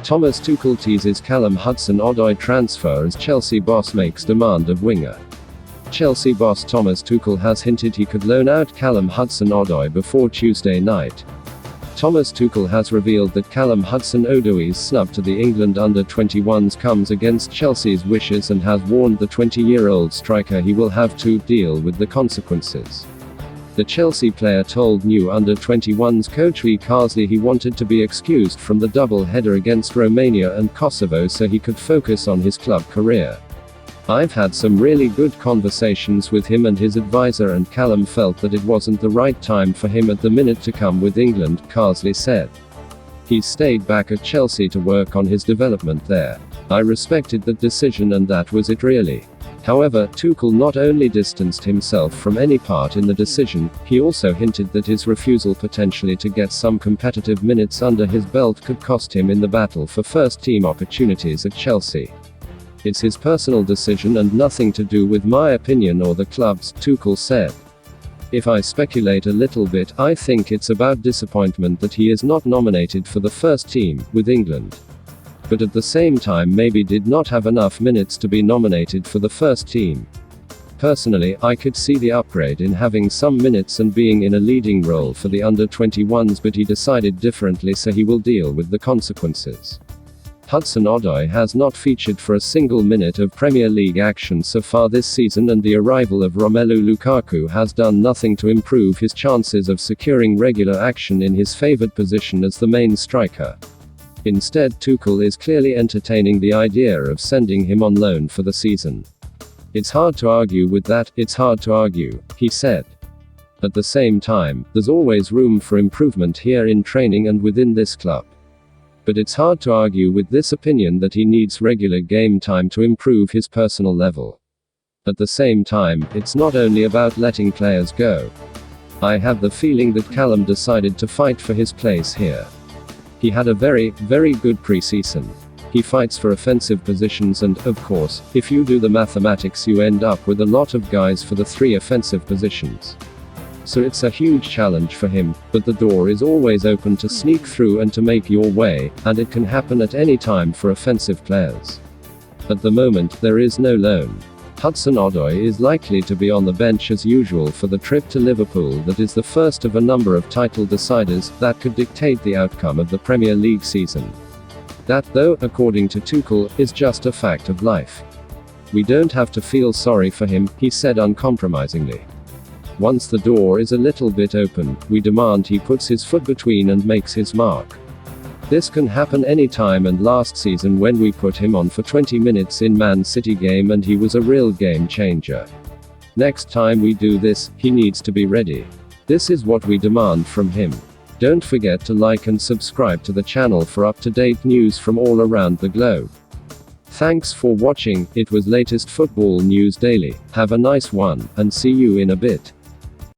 Thomas Tuchel teases Callum Hudson-Odoi transfer as Chelsea boss makes demand of winger. Chelsea boss Thomas Tuchel has hinted he could loan out Callum Hudson-Odoi before Tuesday night. Thomas Tuchel has revealed that Callum Hudson-Odoi's snub to the England under-21s comes against Chelsea's wishes and has warned the 20-year-old striker he will have to deal with the consequences. The Chelsea player told new under-21s coach Lee Carsley he wanted to be excused from the double-header against Romania and Kosovo so he could focus on his club career. "I've had some really good conversations with him and his advisor, and Callum felt that it wasn't the right time for him at the minute to come with England," Carsley said. "He's stayed back at Chelsea to work on his development there. I respected that decision and that was it really." However, Tuchel not only distanced himself from any part in the decision, he also hinted that his refusal potentially to get some competitive minutes under his belt could cost him in the battle for first-team opportunities at Chelsea. "It's his personal decision and nothing to do with my opinion or the club's," Tuchel said. "If I speculate a little bit, I think it's about disappointment that he is not nominated for the first team with England. But at the same time maybe did not have enough minutes to be nominated for the first team. Personally, I could see the upgrade in having some minutes and being in a leading role for the under-21s, but he decided differently, so he will deal with the consequences." Hudson-Odoi has not featured for a single minute of Premier League action so far this season, and the arrival of Romelu Lukaku has done nothing to improve his chances of securing regular action in his favoured position as the main striker. Instead, Tuchel is clearly entertaining the idea of sending him on loan for the season. "It's hard to argue with that, it's hard to argue," he said. "At the same time, there's always room for improvement here in training and within this club. But it's hard to argue with this opinion that he needs regular game time to improve his personal level. At the same time, it's not only about letting players go. I have the feeling that Callum decided to fight for his place here. He had a very, very good pre-season. He fights for offensive positions and, of course, if you do the mathematics you end up with a lot of guys for the 3 offensive positions. So it's a huge challenge for him, but the door is always open to sneak through and to make your way, and it can happen at any time for offensive players. At the moment, there is no loan. Hudson-Odoi is likely to be on the bench as usual for the trip to Liverpool that is the first of a number of title deciders that could dictate the outcome of the Premier League season. That, though, according to Tuchel, is just a fact of life. "We don't have to feel sorry for him," he said uncompromisingly. "Once the door is a little bit open, we demand he puts his foot between and makes his mark. This can happen any time, and last season when we put him on for 20 minutes in Man City game and he was a real game changer. Next time we do this, he needs to be ready. This is what we demand from him." Don't forget to like and subscribe to the channel for up-to-date news from all around the globe. Thanks for watching. It was latest football news daily. Have a nice one, and see you in a bit.